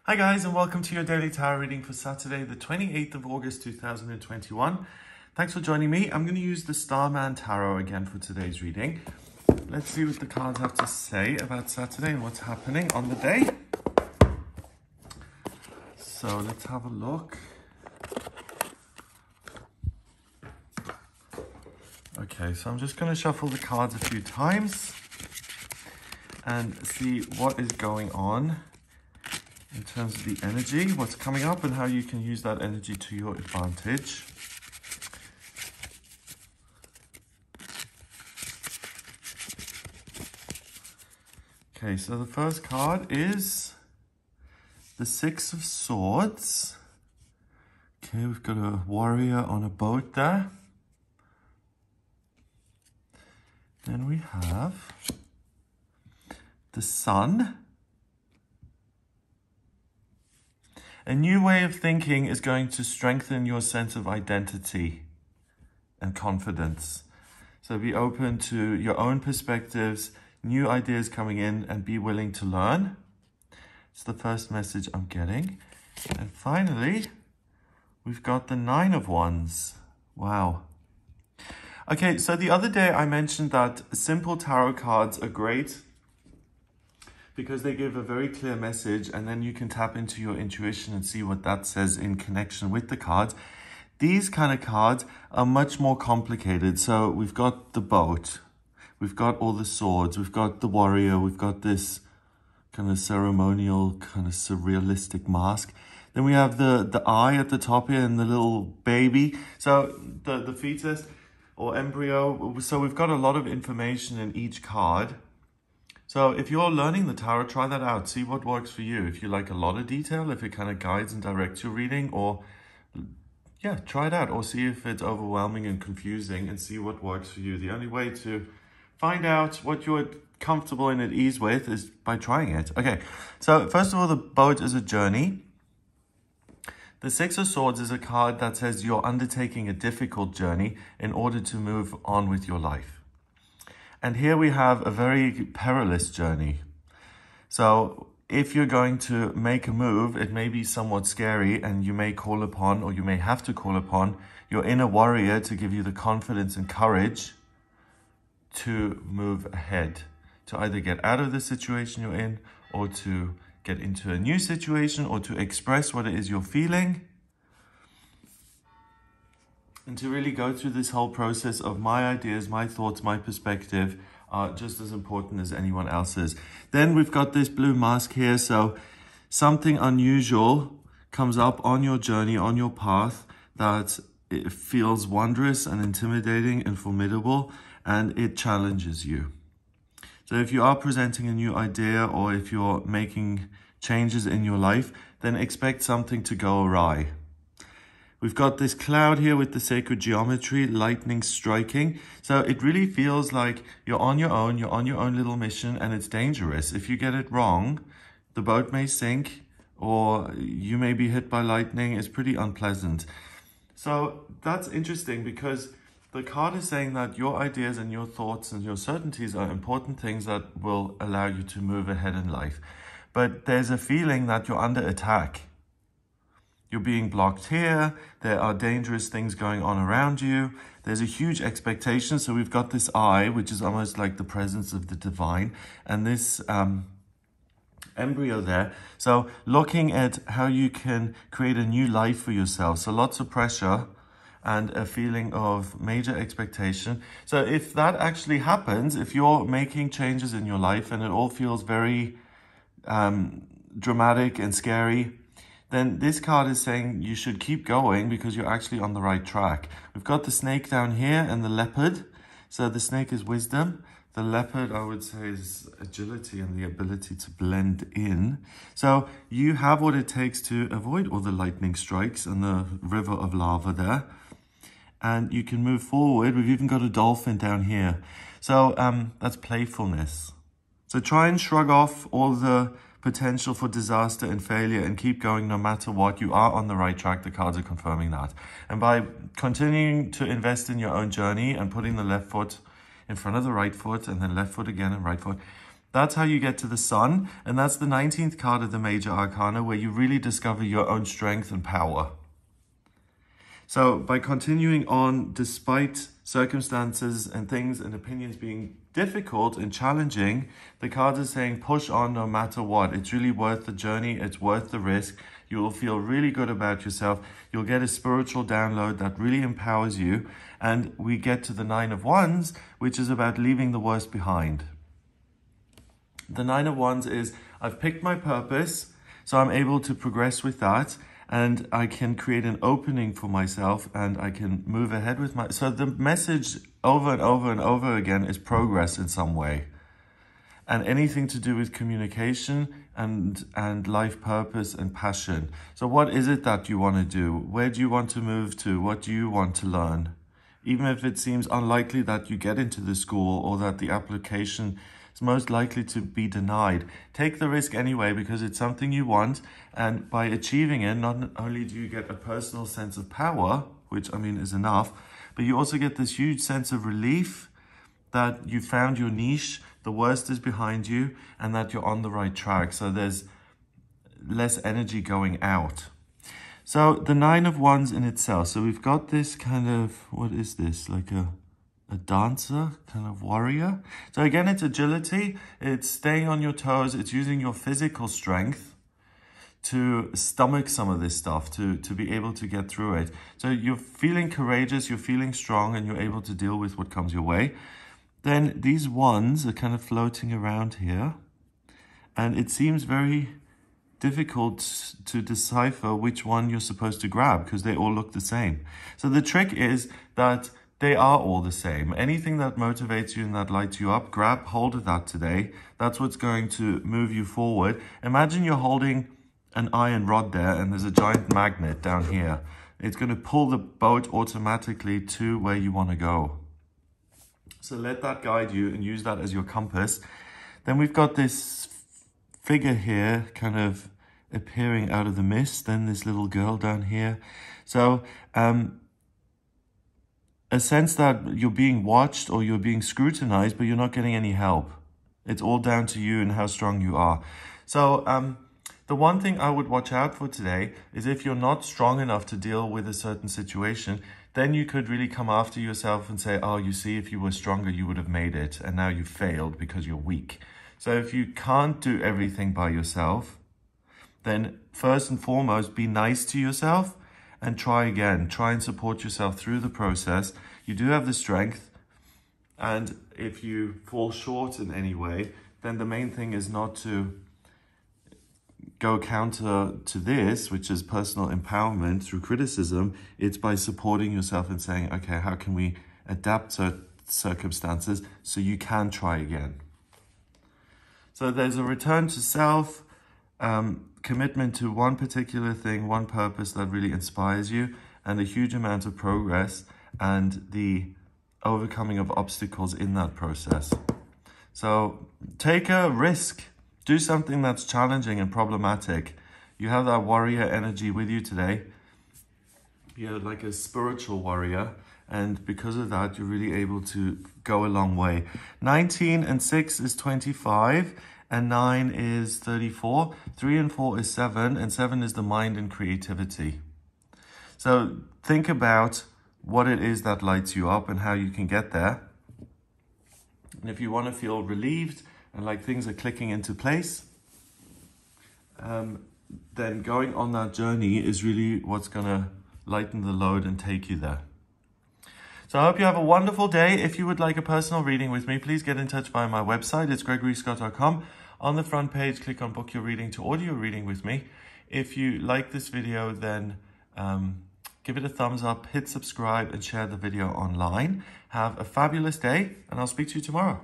Hi guys, and welcome to your daily tarot reading for Saturday, the 28th of August 2021. Thanks for joining me. I'm going to use the Starman Tarot again for today's reading. Let's see what the cards have to say about Saturday and what's happening on the day. So let's have a look. Okay, so I'm just going to shuffle the cards a few times and see what is going on in terms of the energy, what's coming up, and how you can use that energy to your advantage. Okay, so the first card is the Six of Swords. Okay, we've got a warrior on a boat there. Then we have the Sun. A new way of thinking is going to strengthen your sense of identity and confidence. So be open to your own perspectives, new ideas coming in, and be willing to learn. It's the first message I'm getting. And finally, we've got the Nine of Wands. Wow. Okay, so the other day I mentioned that simple tarot cards are great because they give a very clear message, and then you can tap into your intuition and see what that says in connection with the cards. These kind of cards are much more complicated. So we've got the boat, we've got all the swords, we've got the warrior, we've got this kind of ceremonial, kind of surrealistic mask. Then we have the eye at the top here and the little baby. So the fetus or embryo. So we've got a lot of information in each card. So if you're learning the tarot, try that out. See what works for you. If you like a lot of detail, if it kind of guides and directs your reading, or yeah, try it out. Or see if it's overwhelming and confusing and see what works for you. The only way to find out what you're comfortable and at ease with is by trying it. Okay, so first of all, the boat is a journey. The Six of Swords is a card that says you're undertaking a difficult journey in order to move on with your life. And here we have a very perilous journey. So if you're going to make a move, it may be somewhat scary, and you may call upon, or you may have to call upon, your inner warrior to give you the confidence and courage to move ahead, to either get out of the situation you're in, or to get into a new situation, or to express what it is you're feeling. And to really go through this whole process of my ideas, my thoughts, my perspective are just as important as anyone else's. Then we've got this blue mask here. So something unusual comes up on your journey, on your path, that it feels wondrous and intimidating and formidable, and it challenges you. So if you are presenting a new idea, or if you're making changes in your life, then expect something to go awry. We've got this cloud here with the sacred geometry, lightning striking. So it really feels like you're on your own little mission, and it's dangerous. If you get it wrong, the boat may sink, or you may be hit by lightning. It's pretty unpleasant. So that's interesting, because the card is saying that your ideas and your thoughts and your certainties are important things that will allow you to move ahead in life. But there's a feeling that you're under attack. You're being blocked here. There are dangerous things going on around you. There's a huge expectation. So we've got this eye, which is almost like the presence of the divine, and this embryo there. So looking at how you can create a new life for yourself. So lots of pressure and a feeling of major expectation. So if that actually happens, if you're making changes in your life and it all feels very dramatic and scary, then this card is saying you should keep going because you're actually on the right track. We've got the snake down here and the leopard. So the snake is wisdom. The leopard, I would say, is agility and the ability to blend in. So you have what it takes to avoid all the lightning strikes and the river of lava there. And you can move forward. We've even got a dolphin down here. So that's playfulness. So try and shrug off all the potential for disaster and failure and keep going no matter what. You are on the right track. The cards are confirming that. And by continuing to invest in your own journey and putting the left foot in front of the right foot, and then left foot again and right foot, That's how you get to the sun, and that's the 19th card of the Major Arcana, where you really discover your own strength and power. So by continuing on, despite circumstances and things and opinions being difficult and challenging, the cards are saying push on no matter what. It's really worth the journey. It's worth the risk. You will feel really good about yourself. You'll get a spiritual download that really empowers you. And we get to the Nine of Wands, which is about leaving the worst behind. The Nine of Wands is, I've picked my purpose, so I'm able to progress with that. And I can create an opening for myself, and I can move ahead with my... So the message over and over and over again is progress in some way. And anything to do with communication and life purpose and passion. So what is it that you want to do? Where do you want to move to? What do you want to learn? Even if it seems unlikely that you get into the school, or that the application is most likely to be denied, take the risk anyway, because it's something you want. And by achieving it, not only do you get a personal sense of power, which I mean is enough, but you also get this huge sense of relief that you found your niche, the worst is behind you, and that you're on the right track. So there's less energy going out. So the Nine of Wands in itself. So we've got this kind of, what is this? Like a dancer, kind of warrior. So again, it's agility. It's staying on your toes. It's using your physical strength to stomach some of this stuff, to be able to get through it. So you're feeling courageous, you're feeling strong, and you're able to deal with what comes your way. Then these wands are kind of floating around here. And it seems very difficult to decipher which one you're supposed to grab, because they all look the same. So the trick is that they are all the same. Anything that motivates you and that lights you up, grab hold of that today. That's what's going to move you forward. Imagine you're holding an iron rod there, and there's a giant magnet down here. It's going to pull the boat automatically to where you want to go. So let that guide you and use that as your compass. Then we've got this figure here kind of appearing out of the mist. Then this little girl down here. So a sense that you're being watched or you're being scrutinized, but you're not getting any help. It's all down to you and how strong you are. So the one thing I would watch out for today is if you're not strong enough to deal with a certain situation, then you could really come after yourself and say, oh, you see, if you were stronger, you would have made it. And now you failed because you're weak. So if you can't do everything by yourself, then first and foremost, be nice to yourself and try again. Try and support yourself through the process. You do have the strength. And if you fall short in any way, then the main thing is not to go counter to this, which is personal empowerment through criticism. It's by supporting yourself and saying, okay, how can we adapt to circumstances so you can try again? So there's a return to self, commitment to one particular thing, one purpose that really inspires you, and a huge amount of progress and the overcoming of obstacles in that process. So take a risk. Do something that's challenging and problematic. You have that warrior energy with you today. You're like a spiritual warrior. And because of that, you're really able to go a long way. 19 and 6 is 25. And 9 is 34. 3 and 4 is 7. And 7 is the mind and creativity. So think about what it is that lights you up and how you can get there. And if you want to feel relieved and like things are clicking into place, then going on that journey is really what's going to lighten the load and take you there. So I hope you have a wonderful day. If you would like a personal reading with me, please get in touch via my website. It's gregoryscott.com. On the front page, click on book your reading to audio reading with me. If you like this video, then give it a thumbs up, hit subscribe, and share the video online. Have a fabulous day, and I'll speak to you tomorrow.